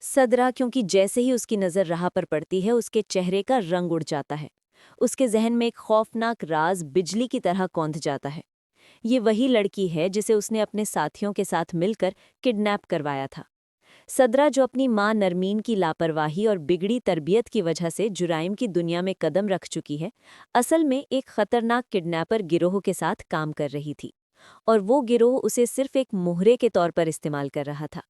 सदरा क्योंकि जैसे ही उसकी नज़र राह पर पड़ती है उसके चेहरे का रंग उड़ जाता है। उसके जहन में एक खौफनाक राज बिजली की तरह कौंध जाता है। ये वही लड़की है जिसे उसने अपने साथियों के साथ मिलकर किडनैप करवाया था। सदरा जो अपनी मां नरमीन की लापरवाही और बिगड़ी तरबियत की वजह से जुराइम की दुनिया में कदम रख चुकी है, असल में एक खतरनाक किडनैपर गिरोह के साथ काम कर रही थी। और वो गिरोह उसे सिर्फ एक मोहरे के तौर पर इस्तेमाल कर रहा था।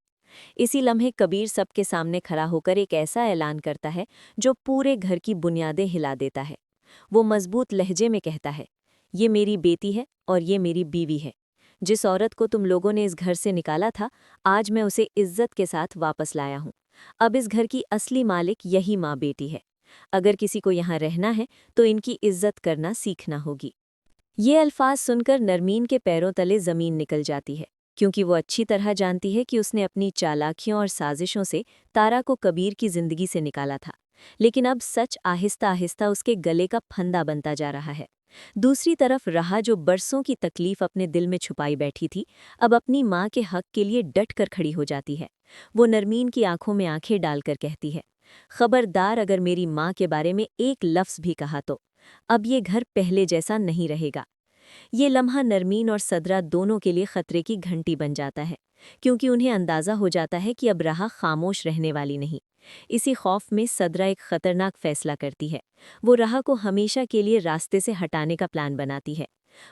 इसी लम्हे कबीर सबके सामने खड़ा होकर एक ऐसा ऐलान करता है जो पूरे घर की बुनियादें हिला देता है। वो मजबूत लहजे में कहता है, ये मेरी बेटी है और ये मेरी बीवी है। जिस औरत को तुम लोगों ने इस घर से निकाला था, आज मैं उसे इज्जत के साथ वापस लाया हूँ। अब इस घर की असली मालिक यही माँ बेटी है। अगर किसी को यहाँ रहना है तो इनकी इज्जत करना सीखना होगी। ये अल्फाज सुनकर नरमीन के पैरों तले जमीन निकल जाती है, क्योंकि वो अच्छी तरह जानती है कि उसने अपनी चालाकियों और साजिशों से तारा को कबीर की जिंदगी से निकाला था। लेकिन अब सच आहिस्ता आहिस्ता उसके गले का फंदा बनता जा रहा है। दूसरी तरफ रहा जो बरसों की तकलीफ अपने दिल में छुपाई बैठी थी, अब अपनी माँ के हक के लिए डट कर खड़ी हो जाती है। वो नरमीन की आंखों में आंखें डालकर कहती है, खबरदार अगर मेरी माँ के बारे में एक लफ्ज़ भी कहा तो अब ये घर पहले जैसा नहीं रहेगा। ये लम्हा नरमीन और सदरा दोनों के लिए खतरे की घंटी बन जाता है, क्योंकि उन्हें अंदाज़ा हो जाता है कि अब राह खामोश रहने वाली नहीं। इसी खौफ में सदरा एक खतरनाक फैसला करती है। वो राह को हमेशा के लिए रास्ते से हटाने का प्लान बनाती है।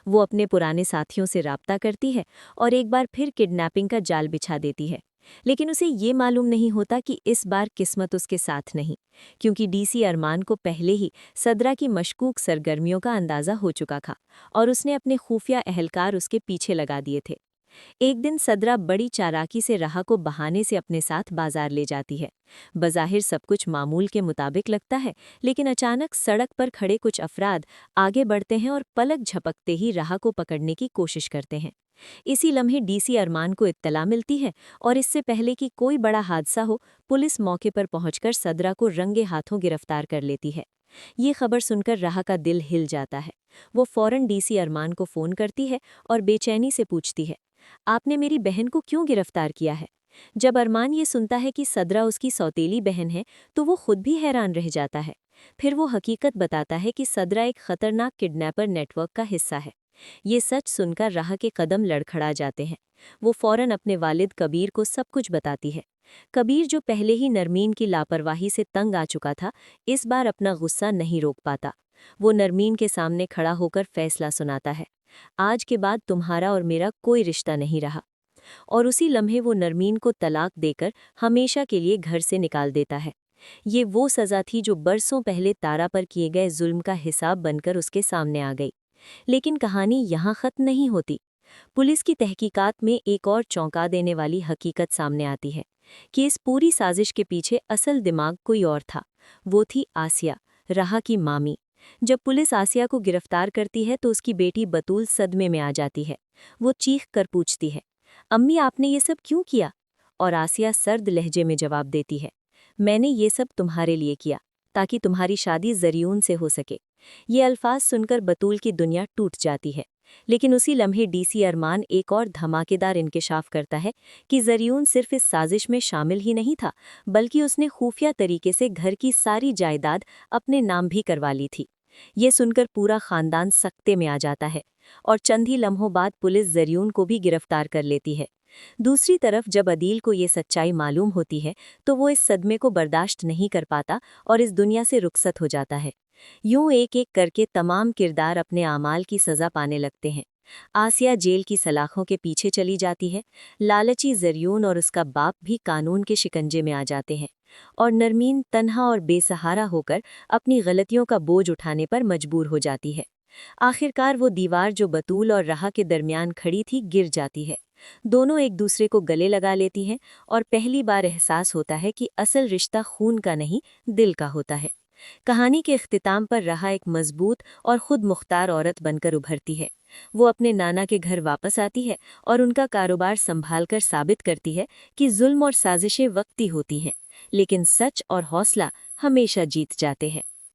वो अपने पुराने साथियों से राब्ता करती है और एक बार फिर किडनैपिंग का जाल बिछा देती है। लेकिन उसे ये मालूम नहीं होता कि इस बार किस्मत उसके साथ नहीं, क्योंकि डीसी अरमान को पहले ही सदरा की मशकूक सरगर्मियों का अंदाज़ा हो चुका था और उसने अपने खुफिया अहलकार उसके पीछे लगा दिए थे। एक दिन सदरा बड़ी चालाकी से राह को बहाने से अपने साथ बाजार ले जाती है। बज़ाहिर सब कुछ मामूल के मुताबिक लगता है, लेकिन अचानक सड़क पर खड़े कुछ अफराद आगे बढ़ते हैं और पलक झपकते ही राह को पकड़ने की कोशिश करते हैं। इसी लम्हे डीसी अरमान को इत्तला मिलती है और इससे पहले कि कोई बड़ा हादसा हो, पुलिस मौके पर पहुंचकर सदरा को रंगे हाथों गिरफ्तार कर लेती है। ये खबर सुनकर राह का दिल हिल जाता है। वो फौरन डीसी अरमान को फ़ोन करती है और बेचैनी से पूछती है, आपने मेरी बहन को क्यों गिरफ्तार किया है? जब अरमान ये सुनता है कि सदरा उसकी सौतेली बहन है, तो वो खुद भी हैरान रह जाता है। फिर वो हकीकत बताता है कि सदरा एक खतरनाक किडनैपर नेटवर्क का हिस्सा है। ये सच सुनकर राह के कदम लड़खड़ा जाते हैं। वो फौरन अपने वालिद कबीर को सब कुछ बताती है। कबीर जो पहले ही नरमीन की लापरवाही से तंग आ चुका था, इस बार अपना गुस्सा नहीं रोक पाता। वो नरमीन के सामने खड़ा होकर फैसला सुनाता है, आज के बाद तुम्हारा और मेरा कोई रिश्ता नहीं रहा। और उसी लम्हे वो नरमीन को तलाक देकर हमेशा के लिए घर से निकाल देता है। ये वो सज़ा थी जो बरसों पहले तारा पर किए गए जुल्म का हिसाब बनकर उसके सामने आ गई। लेकिन कहानी यहाँ ख़त्म नहीं होती। पुलिस की तहकीकात में एक और चौंका देने वाली हकीकत सामने आती है कि इस पूरी साजिश के पीछे असल दिमाग कोई और था। वो थी आसिया, राह की मामी। जब पुलिस आसिया को गिरफ्तार करती है तो उसकी बेटी बतूल सदमे में आ जाती है। वो चीख कर पूछती है, अम्मी आपने ये सब क्यों किया? और आसिया सर्द लहजे में जवाब देती है, मैंने ये सब तुम्हारे लिए किया, ताकि तुम्हारी शादी जरियून से हो सके। ये अल्फाज सुनकर बतूल की दुनिया टूट जाती है। लेकिन उसी लम्हे डीसी अरमान एक और धमाकेदार इंकिशाफ करता है कि जरियून सिर्फ इस साजिश में शामिल ही नहीं था, बल्कि उसने खुफिया तरीके से घर की सारी जायदाद अपने नाम भी करवा ली थी। ये सुनकर पूरा खानदान सख्ते में आ जाता है और चंद ही लम्हों बाद पुलिस जरियून को भी गिरफ्तार कर लेती है। दूसरी तरफ जब अदील को ये सच्चाई मालूम होती है तो वो इस सदमे को बर्दाश्त नहीं कर पाता और इस दुनिया से रुखसत हो जाता है। यूं एक एक करके तमाम किरदार अपने आमाल की सज़ा पाने लगते हैं। आसिया जेल की सलाखों के पीछे चली जाती है, लालची जरियून और उसका बाप भी कानून के शिकंजे में आ जाते हैं, और नरमीन तन्हा और बेसहारा होकर अपनी गलतियों का बोझ उठाने पर मजबूर हो जाती है। आखिरकार वो दीवार जो बतूल और राह के दरमियान खड़ी थी गिर जाती है। दोनों एक दूसरे को गले लगा लेती हैं और पहली बार एहसास होता है कि असल रिश्ता खून का नहीं, दिल का होता है। कहानी के इख्तिताम पर राह एक मजबूत और खुद मुख्तार औरत बनकर उभरती है। वो अपने नाना के घर वापस आती है और उनका कारोबार संभालकर साबित करती है कि जुल्म और साजिशें वक्ती होती हैं, लेकिन सच और हौसला हमेशा जीत जाते हैं।